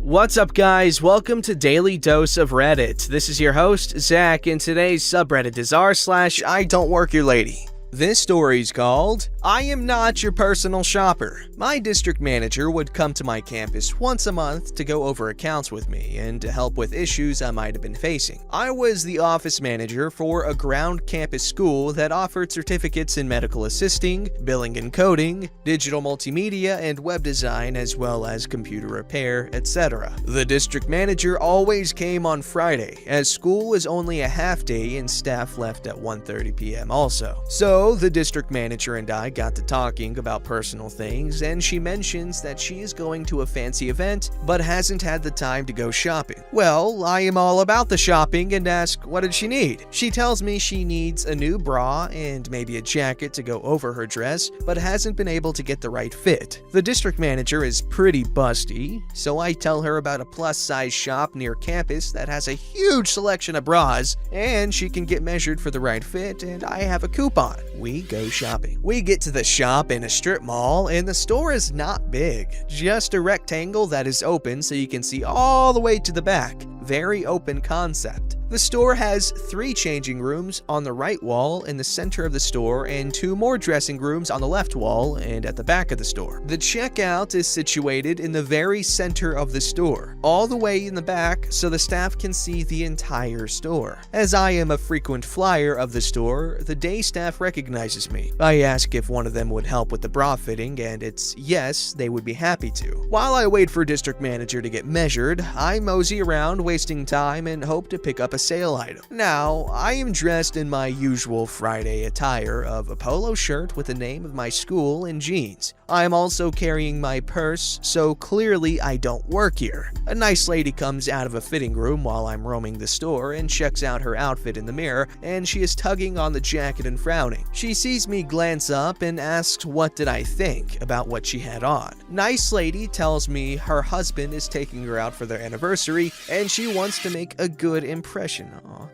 What's up, guys? Welcome to Daily Dose of Reddit. This is your host, Zach, and today's subreddit is r/IDontWorkHereLady. This story's called, I Am Not Your Personal Shopper. My district manager would come to my campus once a month to go over accounts with me and to help with issues I might have been facing. I was the office manager for a ground campus school that offered certificates in medical assisting, billing and coding, digital multimedia, and web design, as well as computer repair, etc. The district manager always came on Friday, as school was only a half day and staff left at 1:30 p.m. also. So the district manager and I got to talking about personal things, and she mentions that she is going to a fancy event but hasn't had the time to go shopping. Well, I am all about the shopping and ask what did she need. She tells me she needs a new bra and maybe a jacket to go over her dress, but hasn't been able to get the right fit. The district manager is pretty busty, so I tell her about a plus-size shop near campus that has a huge selection of bras, and she can get measured for the right fit, and I have a coupon. We go shopping. We get to the shop in a strip mall, and the store is not big, just a rectangle that is open so you can see all the way to the back. Very open concept. The store has 3 changing rooms on the right wall in the center of the store and 2 more dressing rooms on the left wall and at the back of the store. The checkout is situated in the very center of the store, all the way in the back so the staff can see the entire store. As I am a frequent flyer of the store, the day staff recognizes me. I ask if one of them would help with the bra fitting, and it's yes, they would be happy to. While I wait for district manager to get measured, I mosey around wasting time and hope to pick up a sale item. Now, I am dressed in my usual Friday attire of a polo shirt with the name of my school and jeans. I am also carrying my purse, so clearly I don't work here. A nice lady comes out of a fitting room while I'm roaming the store and checks out her outfit in the mirror, and she is tugging on the jacket and frowning. She sees me glance up and asks what did I think about what she had on. Nice lady tells me her husband is taking her out for their anniversary and she wants to make a good impression.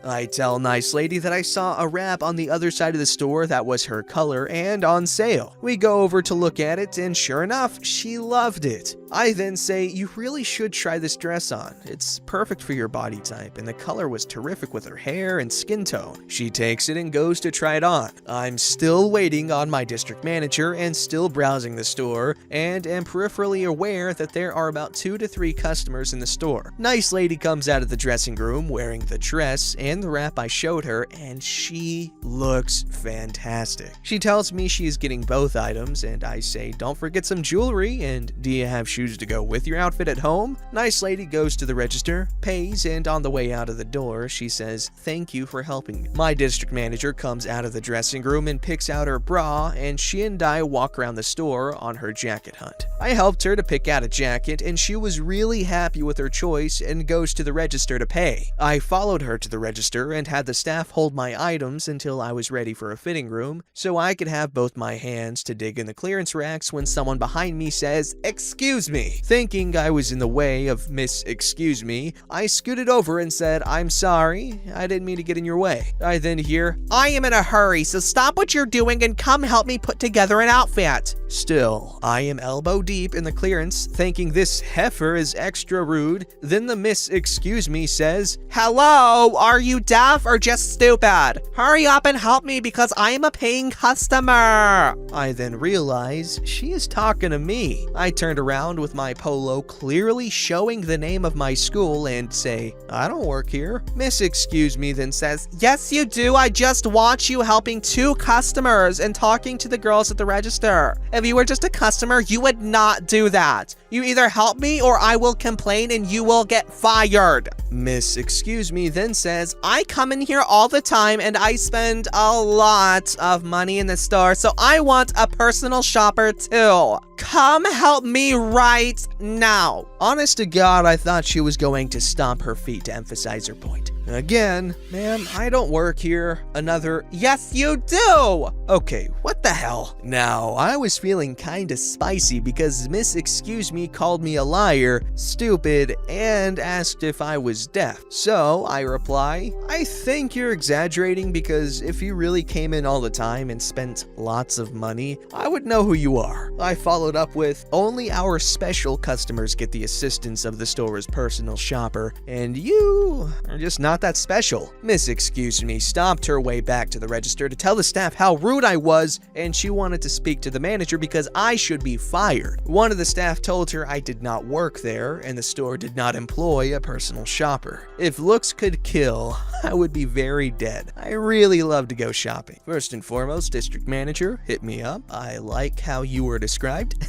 I tell nice lady that I saw a wrap on the other side of the store that was her color and on sale. We go over to look at it, and sure enough, she loved it. I then say, you really should try this dress on. It's perfect for your body type, and the color was terrific with her hair and skin tone. She takes it and goes to try it on. I'm still waiting on my district manager and still browsing the store, and am peripherally aware that there are about 2 to 3 customers in the store. Nice lady comes out of the dressing room wearing the dress and the wrap I showed her, and she looks fantastic. She tells me she is getting both items, and I say, don't forget some jewelry, and do you have shoes to go with your outfit at home? Nice lady goes to the register, pays, and on the way out of the door, she says, thank you for helping me. My district manager comes out of the dressing room and picks out her bra, and she and I walk around the store on her jacket hunt. I helped her to pick out a jacket, and she was really happy with her choice and goes to the register to pay. I followed her to the register and had the staff hold my items until I was ready for a fitting room, so I could have both my hands to dig in the clearance racks when someone behind me says, excuse me. Thinking I was in the way of Miss Excuse Me, I scooted over and said, I'm sorry, I didn't mean to get in your way. I then hear, I am in a hurry, so stop what you're doing and come help me put together an outfit. Still, I am elbow deep in the clearance, thinking this heifer is extra rude. Then the Miss Excuse Me says, hello, are you deaf or just stupid? Hurry up and help me because I am a paying customer. I then realize she is talking to me. I turned around with my polo clearly showing the name of my school and say, I don't work here. Miss Excuse Me then says, yes you do, I just watch you helping 2 customers and talking to the girls at the register. If you were just a customer, you would not do that. You either help me or I will complain and you will get fired. Miss Excuse Me then says, I come in here all the time and I spend a lot of money in the store, so I want a personal shopper too. Come help me right now. Honest to God, I thought she was going to stomp her feet to emphasize her point. Again, ma'am, I don't work here. Another, yes you do! Okay, what the hell? Now, I was feeling kinda spicy because Miss Excuse Me called me a liar, stupid, and asked if I was deaf. So, I reply, I think you're exaggerating because if you really came in all the time and spent lots of money, I would know who you are. I followed up with, only our special customers get the assistance of the store's personal shopper, and you are just not that special. Miss Excuse Me stopped her way back to the register to tell the staff how rude I was, and she wanted to speak to the manager because I should be fired. One of the staff told her I did not work there, and the store did not employ a personal shopper. If looks could kill, I would be very dead. I really love to go shopping. First and foremost, district manager, hit me up. I like how you were described.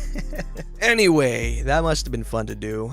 Anyway, that must have been fun to do.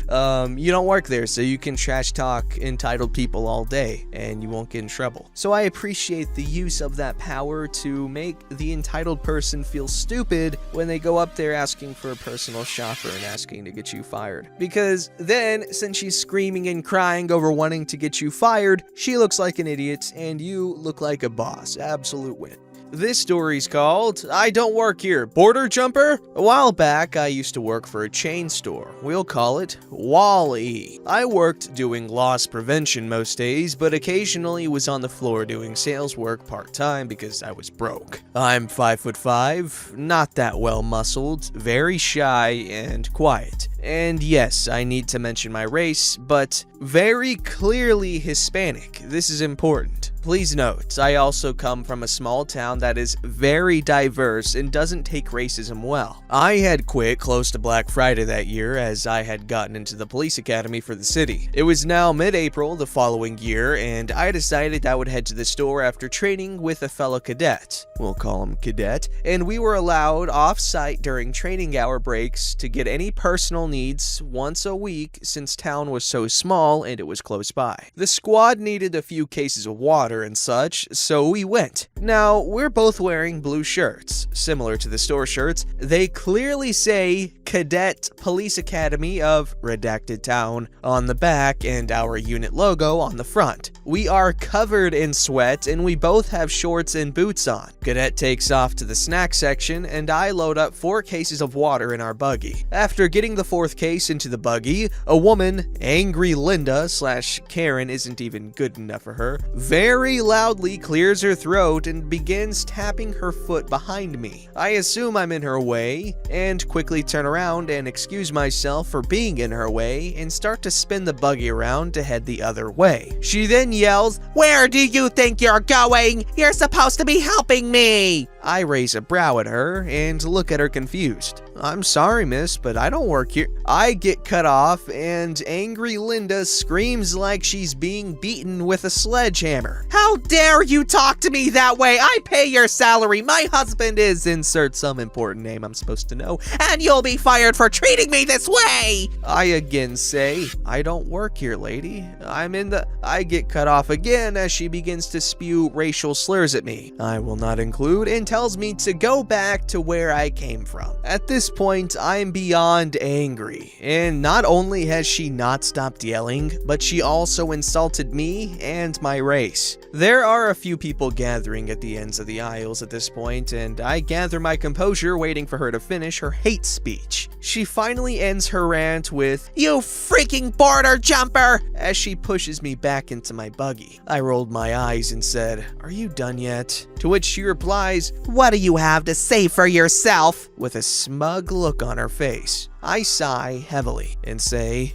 You don't work there, so you can trash talk entitled people all day, and you won't get in trouble. So I appreciate the use of that power to make the entitled person feel stupid when they go up there asking for a personal shopper and asking to get you fired. Because then, since she's screaming and crying over wanting to get you fired, she looks like an idiot, and you look like a boss. Absolute win. This story's called I Don't Work Here, Border Jumper? A while back, I used to work for a chain store. We'll call it Wall-E. I worked doing loss prevention most days, but occasionally was on the floor doing sales work part-time because I was broke. I'm 5'5", not that well muscled, very shy and quiet. And yes, I need to mention my race, but very clearly Hispanic. This is important. Please note, I also come from a small town that is very diverse and doesn't take racism well. I had quit close to Black Friday that year as I had gotten into the police academy for the city. It was now mid-April the following year, and I decided I would head to the store after training with a fellow cadet. We'll call him Cadet. And we were allowed off-site during training hour breaks to get any personal needs once a week since town was so small and it was close by. The squad needed a few cases of water and such, so we went. Now, we're both wearing blue shirts. Similar to the store shirts, they clearly say Cadet Police Academy of Redacted Town on the back and our unit logo on the front. We are covered in sweat and we both have shorts and boots on. Cadet takes off to the snack section and I load up 4 cases of water in our buggy. After getting the 4th case into the buggy, a woman, angry Linda / Karen isn't even good enough for her, very loudly clears her throat and begins tapping her foot behind me. I assume I'm in her way and quickly turn around and excuse myself for being in her way and start to spin the buggy around to head the other way. She then yells, "Where do you think you're going? You're supposed to be helping me!" I raise a brow at her and look at her confused. "I'm sorry, miss, but I don't work here." I get cut off and angry Linda screams like she's being beaten with a sledgehammer. "How dare you talk to me that way? I pay your salary. My husband is," insert some important name I'm supposed to know, "and you'll be fired for treating me this way." I again say, "I don't work here, lady. I get cut off again as she begins to spew racial slurs at me. I will not include and tells me to go back to where I came from. At this point, I'm beyond angry, and not only has she not stopped yelling, but she also insulted me and my race. There are a few people gathering at the ends of the aisles at this point, and I gather my composure waiting for her to finish her hate speech. She finally ends her rant with, "You freaking border jumper!" as she pushes me back into my buggy. I rolled my eyes and said, "Are you done yet?" To which she replies, "What do you have to say for yourself?" with a smug look on her face. I sigh heavily and say,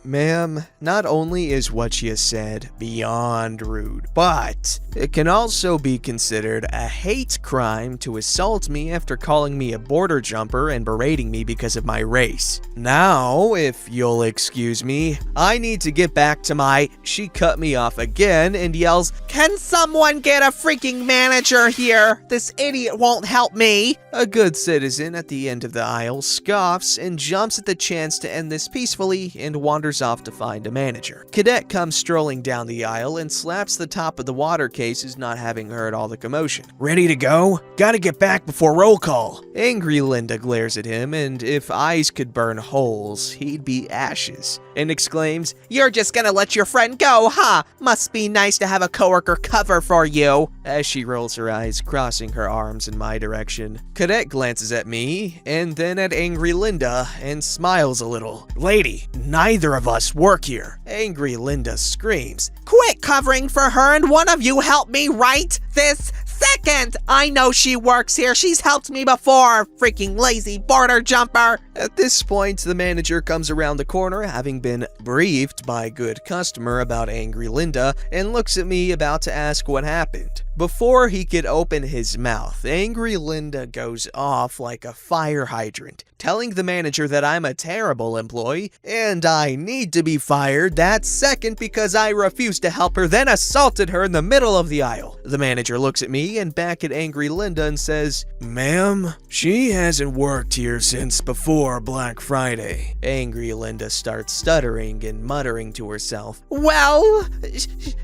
"Ma'am, not only is what she has said beyond rude, but it can also be considered a hate crime to assault me after calling me a border jumper and berating me because of my race. Now, if you'll excuse me, I need to get back to my..." She cut me off again and yells, "Can someone get a freaking manager here? This idiot won't help me." A good citizen at the end of the aisle scoffs and jumps at the chance to end this peacefully and wanders wanders off to find a manager. Cadet comes strolling down the aisle and slaps the top of the water case as not having heard all the commotion. "Ready to go? Gotta get back before roll call." Angry Linda glares at him, and if eyes could burn holes, he'd be ashes, and exclaims, "You're just gonna let your friend go, huh? Must be nice to have a coworker cover for you," as she rolls her eyes, crossing her arms in my direction. Cadet glances at me, and then at Angry Linda, and smiles a little. "Lady, neither of us work here." Angry Linda screams, "Quit covering for her and one of you help me right this second! I know she works here, she's helped me before, freaking lazy border jumper!" At this point, the manager comes around the corner, having been briefed by Good Customer about Angry Linda, and looks at me about to ask what happened. Before he could open his mouth, Angry Linda goes off like a fire hydrant, telling the manager that I'm a terrible employee and I need to be fired that second because I refused to help her, then assaulted her in the middle of the aisle. The manager looks at me and back at Angry Linda and says, "Ma'am, she hasn't worked here since before Black Friday." Angry Linda starts stuttering and muttering to herself, "Well,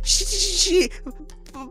she...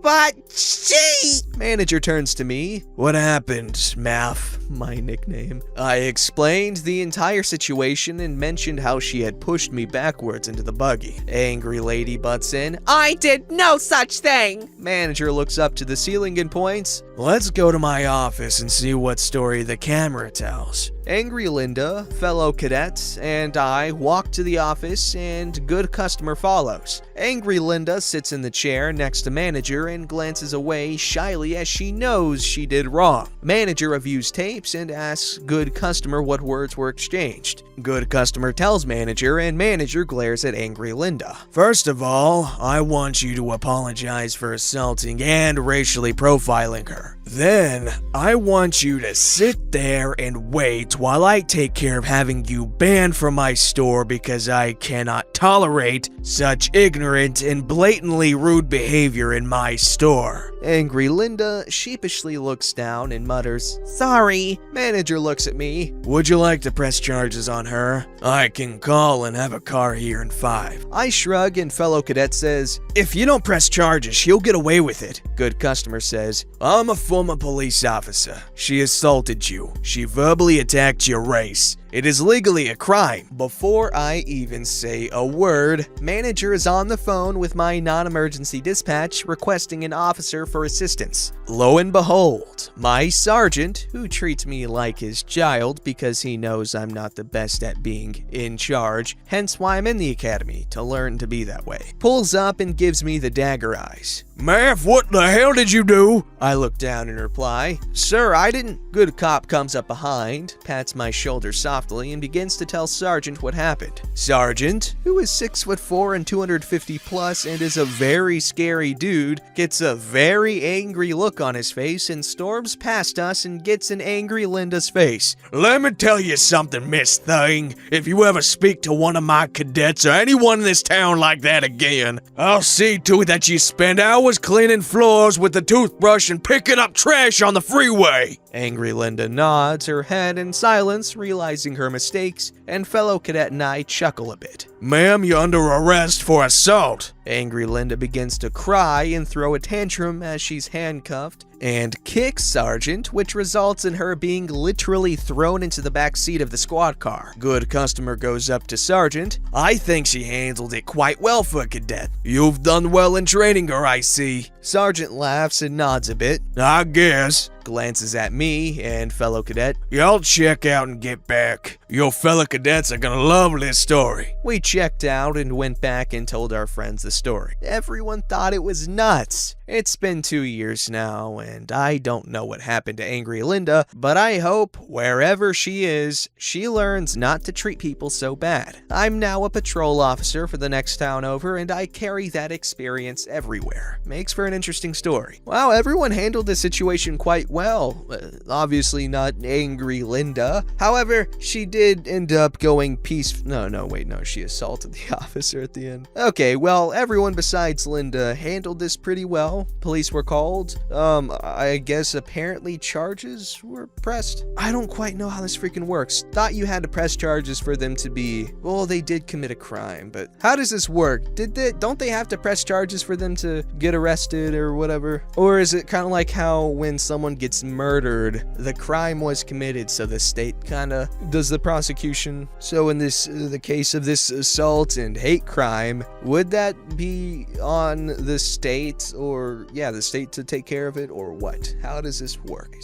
but she..." Manager turns to me. "What happened, Math?" My nickname. I explained the entire situation and mentioned how she had pushed me backwards into the buggy. Angry Lady butts in. "I did no such thing!" Manager looks up to the ceiling and points. "Let's go to my office and see what story the camera tells." Angry Linda, fellow cadet, and I walk to the office, and Good Customer follows. Angry Linda sits in the chair next to Manager and glances away shyly as she knows she did wrong. Manager reviews tapes and asks Good Customer what words were exchanged. Good Customer tells Manager, and Manager glares at Angry Linda. "First of all, I want you to apologize for assaulting and racially profiling her. Then, I want you to sit there and wait while I take care of having you banned from my store because I cannot tolerate such ignorant and blatantly rude behavior in my store." Angry Linda sheepishly looks down and mutters, "Sorry." Manager looks at me. "Would you like to press charges on her? I can call and have a car here in 5. I shrug and fellow cadet says, "If you don't press charges, she'll get away with it." Good Customer says, "I'm a former police officer. She assaulted you. She verbally attacked your race. It is legally a crime." Before I even say a word, Manager is on the phone with my non-emergency dispatch requesting an officer for assistance. Lo and behold, my sergeant, who treats me like his child because he knows I'm not the best at being in charge, hence why I'm in the academy, to learn to be that way, pulls up and gives me the dagger eyes. "Math, what the hell did you do?" I look down and reply, "Sir, I didn't." Good Cop comes up behind, pats my shoulder softly, and begins to tell Sergeant what happened. Sergeant, who is 6'4" and 250 plus and is a very scary dude, gets a very angry look on his face and storms past us and gets in Angry Linda's face. "Let me tell you something, Miss Thing. If you ever speak to one of my cadets or anyone in this town like that again, I'll see to it that you spend hours cleaning floors with a toothbrush and picking up trash on the freeway." Angry Linda nods her head in silence, realizing her mistakes, and fellow cadet and I chuckle a bit. "Ma'am, you're under arrest for assault." Angry Linda begins to cry and throw a tantrum as she's handcuffed and kicks Sergeant, which results in her being literally thrown into the back seat of the squad car. Good Customer goes up to Sergeant. "I think she handled it quite well for a cadet. You've done well in training her, I see." Sergeant laughs and nods a bit. "I guess." Glances at me and fellow cadet. "Y'all check out and get back. Your fellow cadets are gonna love this story." We checked out and went back and told our friends the story. Everyone thought it was nuts. It's been 2 years now, and I don't know what happened to Angry Linda, but I hope, wherever she is, she learns not to treat people so bad. I'm now a patrol officer for the next town over, and I carry that experience everywhere. Makes for an interesting story. Wow, everyone handled this situation quite well. Obviously not Angry Linda. However, she did end up up going no, she assaulted the officer at the end. Okay, well, everyone besides Linda handled this pretty well. Police were called. I guess apparently charges were pressed. I don't quite know how this freaking works. Thought you had to press charges for them to be, well, they did commit a crime, but how does this work? Don't they have to press charges for them to get arrested or whatever? Or is it kind of like how when someone gets murdered, the crime was committed, so the state kind of does the prosecution? So in the case of this assault and hate crime, would that be on the state, or the state to take care of it, or what? How does this work?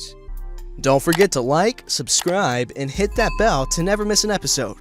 Don't forget to like, subscribe, and hit that bell to never miss an episode.